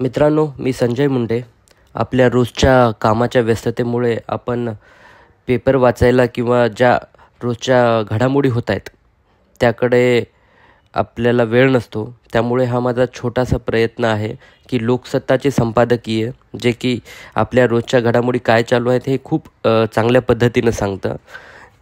मित्रांनो, मी संजय मुंडे. आपल्या रोजच्या कामाच्या व्यस्ततेमुळे आपण पेपर वाचायला किंवा ज्या रोजच्या घडामोडी होत आहेत त्याकडे आपल्याला वेळ नसतो. त्यामुळे हा माझा छोटासा प्रयत्न आहे की लोकसत्ताचे संपादकीय, जे की आपल्या रोजच्या घडामोडी काय चालू आहेत हे खूप चांगल्या पद्धतीनं सांगतं,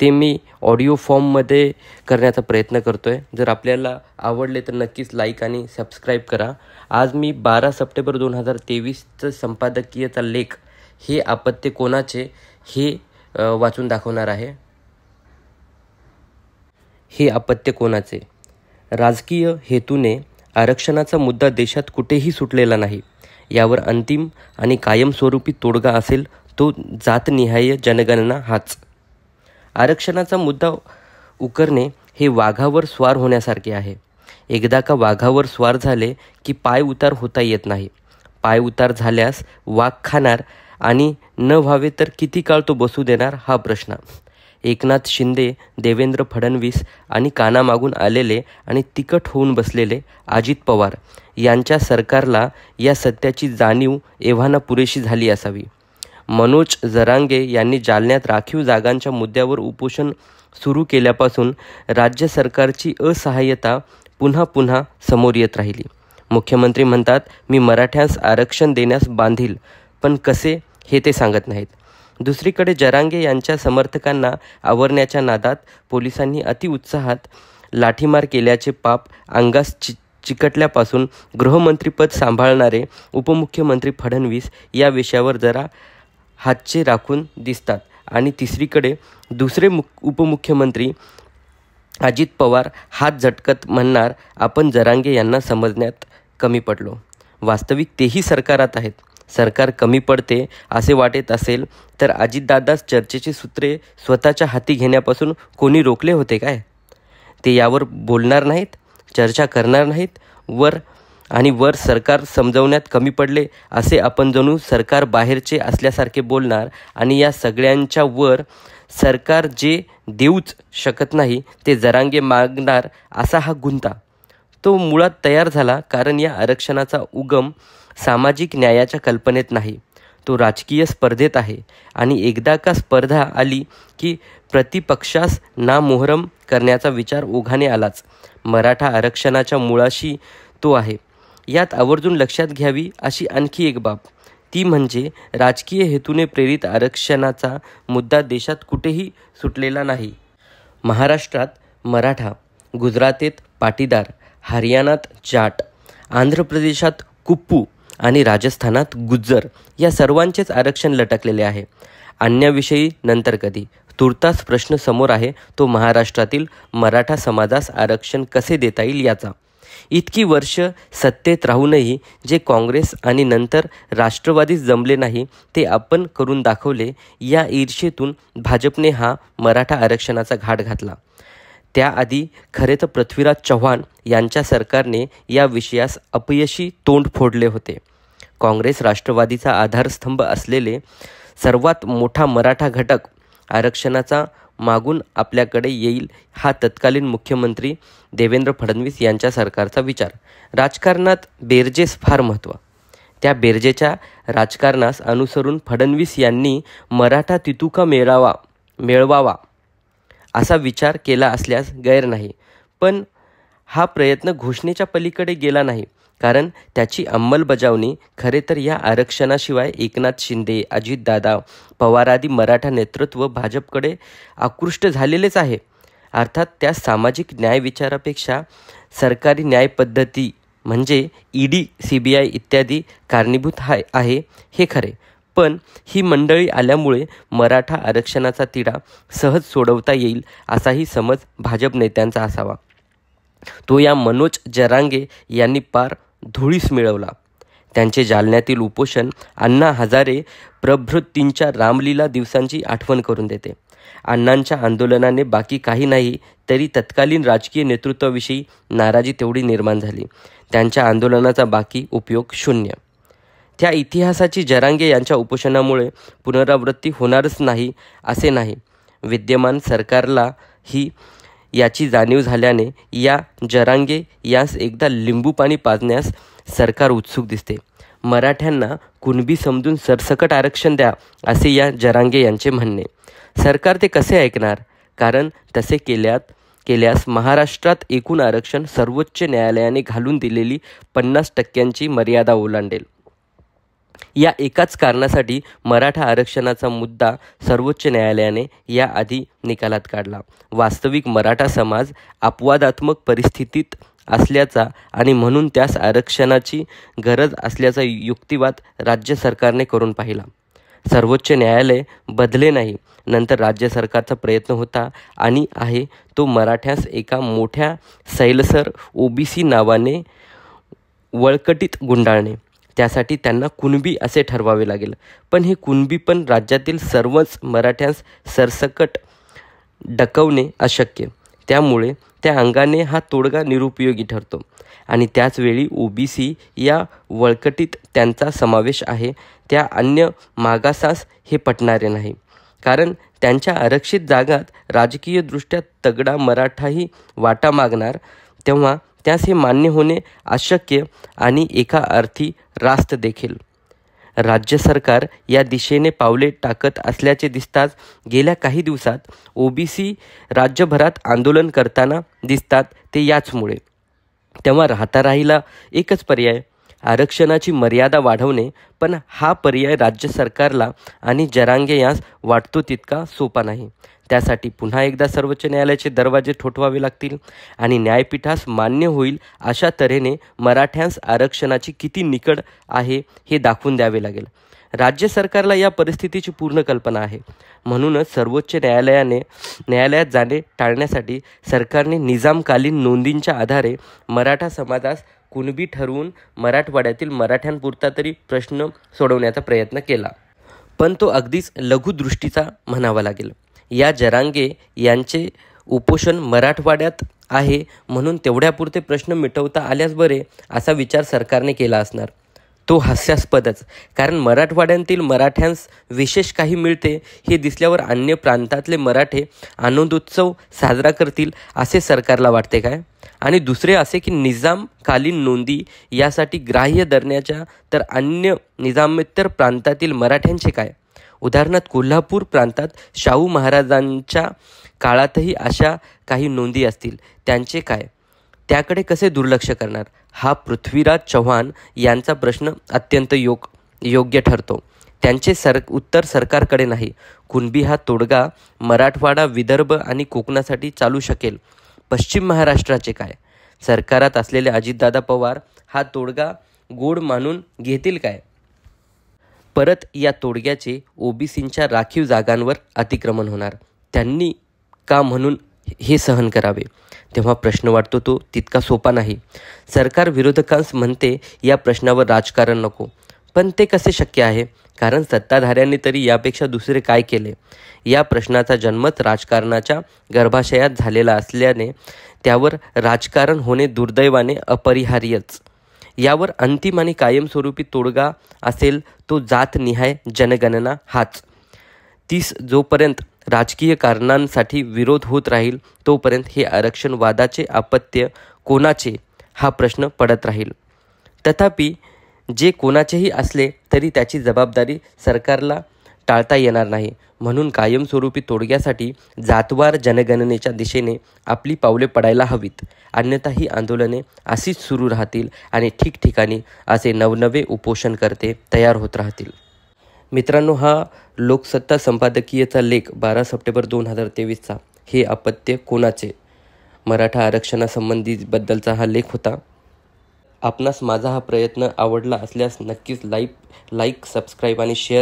ते मी ऑडिओ फॉर्ममध्ये करण्याचा प्रयत्न करतो आहे. जर आपल्याला आवडले तर नक्कीच लाईक आणि सबस्क्राईब करा. आज मी 12 सप्टेंबर 2023चं संपादकीयचा लेख हे आपत्य कोणाचे हे वाचून दाखवणार आहे. हे आपत्य कोणाचे? राजकीय हेतूने आरक्षणाचा मुद्दा देशात कुठेही सुटलेला नाही. यावर अंतिम आणि कायमस्वरूपी तोडगा असेल तो जातनिहाय जनगणना हाच. आरक्षणाचा मुद्दा उकरणे हे वाघावर स्वार होण्यासारखे आहे. एकदा का वाघावर स्वार झाले की पाय उतार होता येत नाही. पाय उतार झाल्यास वाघ खाणार आणि न व्हावे तर किती काळ तो बसू देणार हा प्रश्न. एकनाथ शिंदे, देवेंद्र फडणवीस आणि कानामागून आलेले आणि तिकट होऊन बसलेले अजित पवार यांच्या सरकारला या सत्याची जाणीव एव्हाना पुरेशी झाली असावी. मनोज जरांगे यांनी जालन्यात राखीव जागांच्या मुद्द्यावर उपोषण सुरू केल्यापासून राज्य सरकारची असहाय्यता पुन्हा पुन्हा समोर येत राहिली. मुख्यमंत्री म्हणतात, मी मराठ्यांस आरक्षण देण्यास बांधील, पण कसे हे ते सांगत नाहीत. दुसरीकडे जरांगे यांच्या समर्थकांना आवरण्याच्या नादात पोलिसांनी अतिउत्साहात लाठीमार केल्याचे पाप अंगास चिकटल्यापासून गृहमंत्रीपद सांभाळणारे उपमुख्यमंत्री फडणवीस या विषयावर जरा हातचे राखून दिसतात आणि तिसरीकडे दुसरे उपमुख्यमंत्री अजित पवार हात झटकत म्हणणार, आपण जरांगे यांना समजण्यात कमी पडलो. वास्तविक तेही सरकारात आहेत. सरकार कमी पडते असे वाटत असेल तर अजितदादाच चर्चेची सूत्रे स्वतःच्या हाती घेण्यापासून कोणी रोखले होते काय? ते यावर बोलणार नाहीत, चर्चा करणार नाहीत. वर सरकार समजवण्यात कमी पडले असे आपण जणू सरकार बाहेरचे असल्यासारखे बोलणार आणि या सगळ्यांच्या वर सरकार जे देऊच शकत नाही ते जरांगे मागणार असा हा गुंता. तो मुळात तयार झाला कारण या आरक्षणाचा उगम सामाजिक न्यायाच्या कल्पनेत नाही, तो राजकीय स्पर्धेत आहे. आणि एकदा का स्पर्धा आली की प्रतिपक्षास नामोहरम करण्याचा विचार ओघाने आलाच. मराठा आरक्षणाच्या मुळाशी तो आहे. यात आवर्जून लक्षात घ्यावी अशी आणखी एक बाब, ती म्हणजे राजकीय हेतूने प्रेरित आरक्षणाचा मुद्दा देशात कुठेही सुटलेला नाही. महाराष्ट्रात मराठा, गुजरातेत पाटीदार, हरियाणात जाट, आंध्र प्रदेशात कुप्पू आणि राजस्थानात गुज्जर या सर्वांचेच आरक्षण लटकलेले आहे. अन्याविषयी नंतर कधी. तुर्तास प्रश्न समोर आहे तो महाराष्ट्रातील मराठा समाजास आरक्षण कसे देता येईल याचा. इतकी वर्ष सत्तेत राहूनही जे काँग्रेस आणि नंतर राष्ट्रवादीच जमले नाही ते आपण करून दाखवले. या ईर्षेतून भाजपने हा मराठा आरक्षणाचा घाट घातला. त्याआधी खरे तर पृथ्वीराज चव्हाण यांच्या सरकारने या विषयास अपयशी तोंड फोडले होते. काँग्रेस राष्ट्रवादीचा आधारस्तंभ असलेले सर्वात मोठा मराठा घटक आरक्षणाचा मागून आपल्याकडे येईल हा तत्कालीन मुख्यमंत्री देवेंद्र फडणवीस यांच्या सरकारचा विचार. राजकारणात बेरजेस फार महत्त्व. त्या बेरजेच्या राजकारणास अनुसरून फडणवीस यांनी मराठा तितुका मिळवावा असा विचार केला असल्यास गैर नाही. पण हा प्रयत्न घोषणेच्या पलीकडे गेला नाही, कारण त्याची अंमलबजावणी खरे तर या आरक्षणाशिवाय एकनाथ शिंदे, अजितदादा, पवार आदी मराठा नेतृत्व भाजपकडे आकृष्ट झालेलेच आहे. अर्थात त्या सामाजिक न्याय विचारापेक्षा सरकारी न्याय पद्धती म्हणजे ईडी, CBI इत्यादी कारणीभूत आहे हे खरे. पण ही मंडळी आल्यामुळे मराठा आरक्षणाचा तिढा सहज सोडवता येईल असाही समज भाजप नेत्यांचा असावा. तो या मनोज जरांगे यांनी पार धुळीस मिळवला. त्यांचे जालन्यातील उपोषण अण्णा हजारे प्रभृतींच्या रामलीला दिवसांची आठवण करून देते. अण्णांच्या आंदोलनाने बाकी काही नाही तरी तत्कालीन राजकीय नेतृत्वाविषयी नाराजी तेवढी निर्माण झाली. त्यांच्या आंदोलनाचा बाकी उपयोग शून्य. त्या इतिहासाची जरांगे यांच्या उपोषणामुळे पुनरावृत्ती होणारच नाही असे नाही. विद्यमान सरकारला ही याची जाणीव झाल्याने या जरांगे यास एकदा लिंबू पाणी पाजण्यास सरकार उत्सुक दिसते. मराठ्यांना कुणबी समजून सरसकट आरक्षण द्या असे या जरांगे यांचे म्हणणे. सरकार ते कसे ऐकणार? कारण तसे केल्यास महाराष्ट्रात एकूण आरक्षण सर्वोच्च न्यायालयाने घालून दिलेली 50% मर्यादा ओलांडेल. या एकाच कारणासाठी मराठा आरक्षणाचा मुद्दा सर्वोच्च न्यायालयाने याआधी निकालात काढला. वास्तविक मराठा समाज अपवादात्मक परिस्थितीत असल्याचा आणि म्हणून त्यास आरक्षणाची गरज असल्याचा युक्तिवाद राज्य सरकारने करून पाहिला. सर्वोच्च न्यायालय बदले नाही. नंतर राज्य सरकारचा प्रयत्न होता आणि आहे तो मराठ्यास एका मोठ्या सैलसर ओबीसी नावाने वळकटीत गुंडाळणे. त्यासाठी त्यांना कुणबी असे ठरवावे लागेल. पण हे कुणबी पण राज्यातील सर्वच मराठ्यांस सरसकट डकवणे अशक्य. त्यामुळे त्या अंगाने हा तोडगा निरुपयोगी ठरतो. आणि त्याचवेळी ओबीसी या वळकटीत त्यांचा समावेश आहे त्या अन्य मागासास हे पटणारे नाही. कारण त्यांच्या आरक्षित जागात राजकीयदृष्ट्या तगडा मराठाही वाटा मागणार, तेव्हा त्यास हे मान्य होणे अशक्य आणि एका अर्थी रास्त देखील. राज्य सरकार या दिशेने पावले टाकत असल्याचे दिसताच गेल्या काही दिवसात ओबीसी राज्यभरात आंदोलन करताना दिसतात ते याचमुळे. तेव्हा राहिला एकच पर्याय, आरक्षणाची मर्यादा वाढवणे. पण हा पर्याय राज्य सरकारला आणि जरांगे यांस वाटतो तितका सोपा नाही. त्यासाठी पुन्हा एकदा सर्वोच्च न्यायालयाचे दरवाजे ठोठवावे लागतील आणि न्यायपीठास मान्य होईल अशा तऱ्हेने मराठ्यांस आरक्षणाची किती निकड आहे हे दाखवून द्यावे लागेल. राज्य सरकारला या परिस्थितीची पूर्ण कल्पना आहे. म्हणूनच सर्वोच्च न्यायालयात जाणे टाळण्यासाठी सरकारने निजामकालीन नोंदींच्या आधारे मराठा समाजास कुणबी ठरवून मराठवाड्यातील मराठ्यांपुरता तरी प्रश्न सोडवण्याचा प्रयत्न केला. पण तो अगदीच लघुदृष्टीचा म्हणावा लागेल. या जरांगे यांचे उपोषण मराठवाड्यात आहे म्हणून तेवढ्यापुरते प्रश्न मिटवता आल्यास बरे असा विचार सरकारने केला असणार. तो हास्यास्पदच. कारण मराठवाड्यातील मराठ्यांस विशेष काही मिळते हे दिसल्यावर अन्य प्रांतातले मराठे आनंदोत्सव साजरा करतील असे सरकारला वाटते काय? आणि दुसरे असे की निजामकालीन नोंदी यासाठी ग्राह्य धरण्याच्या तर अन्य निजामेतर प्रांतातील मराठ्यांचे काय? उदाहरणार्थ कोल्हापूर प्रांतात शाहू महाराजांच्या काळातही अशा काही नोंदी असतील, त्यांचे काय? त्याकडे कसे दुर्लक्ष करणार? हा पृथ्वीराज चव्हाण यांचा प्रश्न अत्यंत योग्य ठरतो. त्यांचे उत्तर सरकारकडे नाही. कुणबी हा तोडगा मराठवाडा, विदर्भ आणि कोकणासाठी चालू शकेल. पश्चिम महाराष्ट्राचे काय? सरकारात असलेले अजितदादा पवार हा तोडगा गोड मानून घेतील काय? परत या तोडग्याचे ओबीसींच्या राखीव जागांवर अतिक्रमण होणार. त्यांनी का म्हणून हे सहन करावे? तेव्हा प्रश्न वाटतो तो तितका सोपा नाही. सरकार विरोधकांस म्हणते या प्रश्नावर राजकारण नको. पण ते कसे शक्य आहे? कारण सत्ताधाऱ्यांनी तरी यापेक्षा दुसरे काय केले? या प्रश्नाचा जन्मच राजकारणाच्या गर्भाशयात झालेला असल्याने त्यावर राजकारण होणे दुर्दैवाने अपरिहार्यच. यावर अंतिम आणि कायमस्वरूपी तोडगा असेल तो जातनिहाय जनगणना हाच. तीस जोपर्यंत राजकीय कारणांसाठी विरोध होत राहील तोपर्यंत हे आरक्षण वादाचे अपत्य कोणाचे हा प्रश्न पडत राहील. तथापि जे कोणाचेही असले तरी त्याची जबाबदारी सरकारला टाळता येणार नाही. म्हणून कायमस्वरूपी तोडग्यासाठी जातवार जनगणनेच्या दिशेने आपली पावले पडायला हवीत. अन्यथा ही आंदोलने अशीच सुरू राहतील आणि ठिकठिकाणी असे नवनवे उपोषणकर्ते तयार होत राहतील. मित्रांनो, हा लोकसत्ता संपादकीयचा लेख 12 सप्टेंबर 2023चा हे अपत्य कोणाचे मराठा आरक्षणासंबंधीबद्दलचा हा लेख होता. आपणास माझा हा प्रयत्न आवडला असल्यास नक्कीच लाईक, सबस्क्राईब आणि शेअर